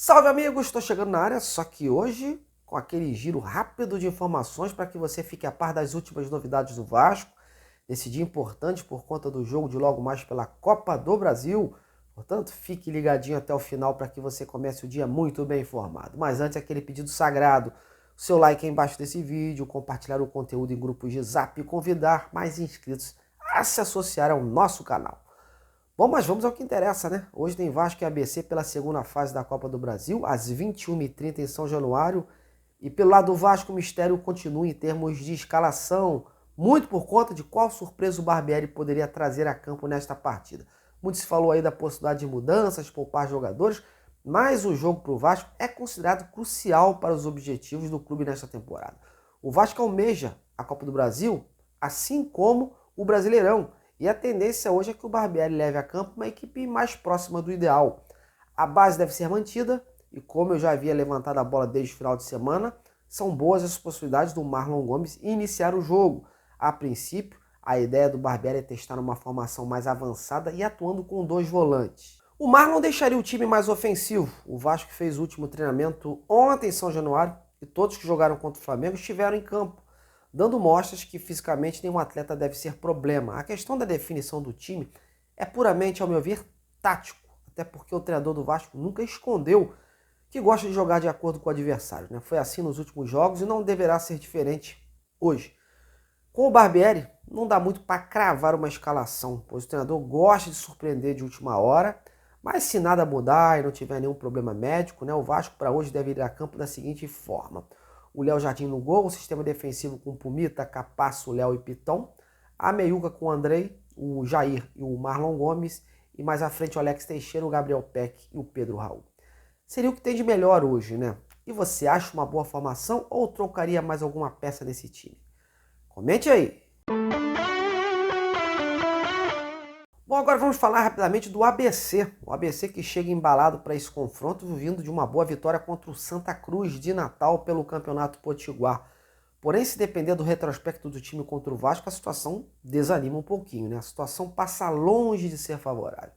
Salve amigos, estou chegando na área, só que hoje com aquele giro rápido de informações para que você fique a par das últimas novidades do Vasco, nesse dia importante por conta do jogo de logo mais pela Copa do Brasil. Portanto, fique ligadinho até o final para que você comece o dia muito bem informado. Mas antes, aquele pedido sagrado, o seu like aí embaixo desse vídeo, compartilhar o conteúdo em grupos de Zap e convidar mais inscritos a se associar ao nosso canal. Bom, mas vamos ao que interessa, né? Hoje tem Vasco e ABC pela segunda fase da Copa do Brasil, às 21h30 em São Januário. E pelo lado do Vasco, o mistério continua em termos de escalação, muito por conta de qual surpresa o Barbieri poderia trazer a campo nesta partida. Muito se falou aí da possibilidade de mudanças, poupar jogadores, mas o jogo para o Vasco é considerado crucial para os objetivos do clube nesta temporada. O Vasco almeja a Copa do Brasil, assim como o Brasileirão. E a tendência hoje é que o Barbieri leve a campo uma equipe mais próxima do ideal. A base deve ser mantida e, como eu já havia levantado a bola desde o final de semana, são boas as possibilidades do Marlon Gomes iniciar o jogo. A princípio, a ideia do Barbieri é testar uma formação mais avançada e atuando com 2 volantes. O Marlon deixaria o time mais ofensivo. O Vasco fez o último treinamento ontem em São Januário e todos que jogaram contra o Flamengo estiveram em campo, dando mostras que fisicamente nenhum atleta deve ser problema. A questão da definição do time é puramente, ao meu ver, tático, até porque o treinador do Vasco nunca escondeu que gosta de jogar de acordo com o adversário, né? Foi assim nos últimos jogos e não deverá ser diferente hoje. Com o Barbieri, não dá muito para cravar uma escalação, pois o treinador gosta de surpreender de última hora, mas se nada mudar e não tiver nenhum problema médico, né, o Vasco para hoje deve ir a campo da seguinte forma: o Léo Jardim no gol, o sistema defensivo com Pumita, Capasso, Léo e Piton, a meiuca com o Andrei, o Jair e o Marlon Gomes, e mais à frente o Alex Teixeira, o Gabriel Peck e o Pedro Raul. Seria o que tem de melhor hoje, né? E você acha uma boa formação ou trocaria mais alguma peça nesse time? Comente aí! Bom, agora vamos falar rapidamente do ABC. O ABC que chega embalado para esse confronto, vindo de uma boa vitória contra o Santa Cruz de Natal pelo Campeonato Potiguar. Porém, se depender do retrospecto do time contra o Vasco, a situação desanima um pouquinho, né? A situação passa longe de ser favorável.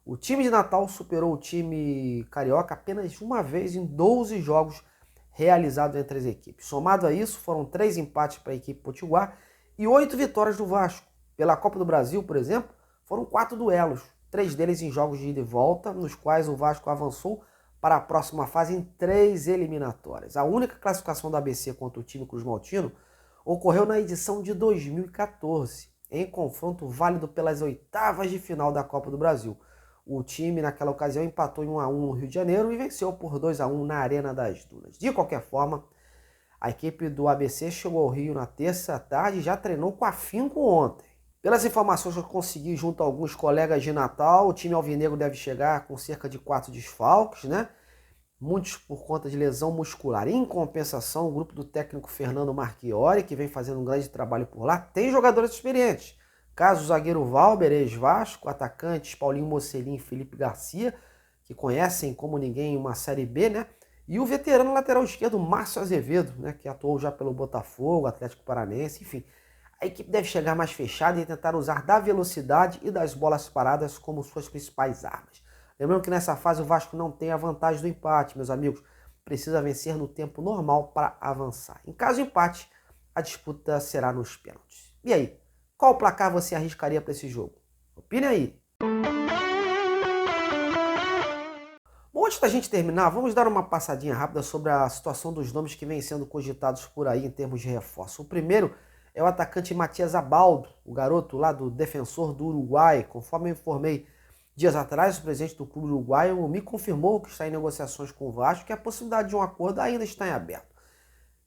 O time de Natal superou o time carioca apenas uma vez em 12 jogos realizados entre as equipes. Somado a isso, foram 3 empates para a equipe potiguar e 8 vitórias do Vasco. Pela Copa do Brasil, por exemplo, foram 4 duelos, 3 deles em jogos de ida e volta, nos quais o Vasco avançou para a próxima fase em 3 eliminatórias. A única classificação do ABC contra o time cruzmaltino ocorreu na edição de 2014, em confronto válido pelas oitavas de final da Copa do Brasil. O time, naquela ocasião, empatou em 1-1 no Rio de Janeiro e venceu por 2-1 na Arena das Dunas. De qualquer forma, a equipe do ABC chegou ao Rio na terça à tarde e já treinou com afinco ontem. Pelas informações que eu consegui junto a alguns colegas de Natal, o time alvinegro deve chegar com cerca de 4 desfalques, né? Muitos por conta de lesão muscular. Em compensação, o grupo do técnico Fernando Marchiori, que vem fazendo um grande trabalho por lá, tem jogadores experientes. Caso o zagueiro Valber, ex-Vasco, atacantes Paulinho Mocelin e Felipe Garcia, que conhecem como ninguém uma Série B, né? E o veterano lateral esquerdo Márcio Azevedo, né? Que atuou já pelo Botafogo, Atlético Paranense, enfim. A equipe deve chegar mais fechada e tentar usar da velocidade e das bolas paradas como suas principais armas. Lembrando que nessa fase o Vasco não tem a vantagem do empate, meus amigos. Precisa vencer no tempo normal para avançar. Em caso de empate, a disputa será nos pênaltis. E aí, qual placar você arriscaria para esse jogo? Opine aí. Bom, antes da gente terminar, vamos dar uma passadinha rápida sobre a situação dos nomes que vêm sendo cogitados por aí em termos de reforço. O primeiro é o atacante Matias Abaldo, o garoto lá do Defensor do Uruguai. Conforme eu informei dias atrás, o presidente do clube uruguaio me confirmou que está em negociações com o Vasco, que a possibilidade de um acordo ainda está em aberto.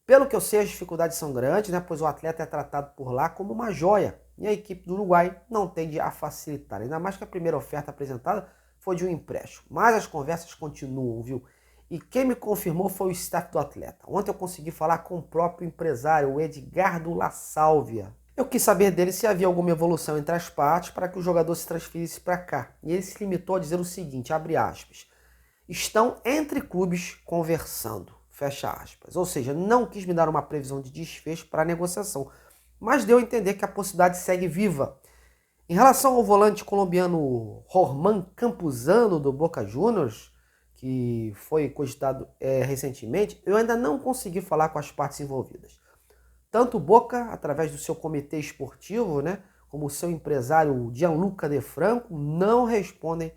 Pelo que eu sei, as dificuldades são grandes, né, pois o atleta é tratado por lá como uma joia e a equipe do Uruguai não tende a facilitar, ainda mais que a primeira oferta apresentada foi de um empréstimo. Mas as conversas continuam, viu? E quem me confirmou foi o staff do atleta. Ontem eu consegui falar com o próprio empresário, o Edgardo La Sálvia. Eu quis saber dele se havia alguma evolução entre as partes para que o jogador se transferisse para cá. E ele se limitou a dizer o seguinte, abre aspas, estão entre clubes conversando, fecha aspas. Ou seja, não quis me dar uma previsão de desfecho para a negociação, mas deu a entender que a possibilidade segue viva. Em relação ao volante colombiano Rorman Campuzano do Boca Juniors, que foi cogitado recentemente, eu ainda não consegui falar com as partes envolvidas. Tanto o Boca, através do seu comitê esportivo, né, como o seu empresário Gianluca De Franco, não respondem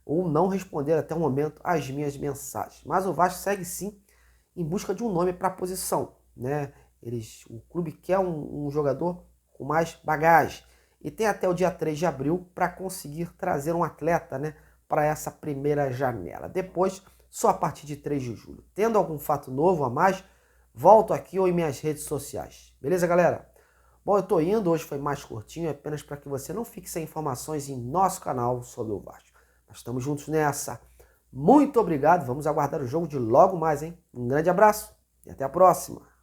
ou não responderam até o momento às minhas mensagens. Mas o Vasco segue sim em busca de um nome para a posição, né? O clube quer um jogador com mais bagagem e tem até o dia 3 de abril para conseguir trazer um atleta, né, para essa primeira janela. Depois, só a partir de 3 de julho. Tendo algum fato novo a mais, volto aqui ou em minhas redes sociais. Beleza, galera? Bom, eu tô indo, hoje foi mais curtinho, apenas para que você não fique sem informações em nosso canal sobre o Vasco. Nós estamos juntos nessa. Muito obrigado, vamos aguardar o jogo de logo mais, hein? Um grande abraço e até a próxima.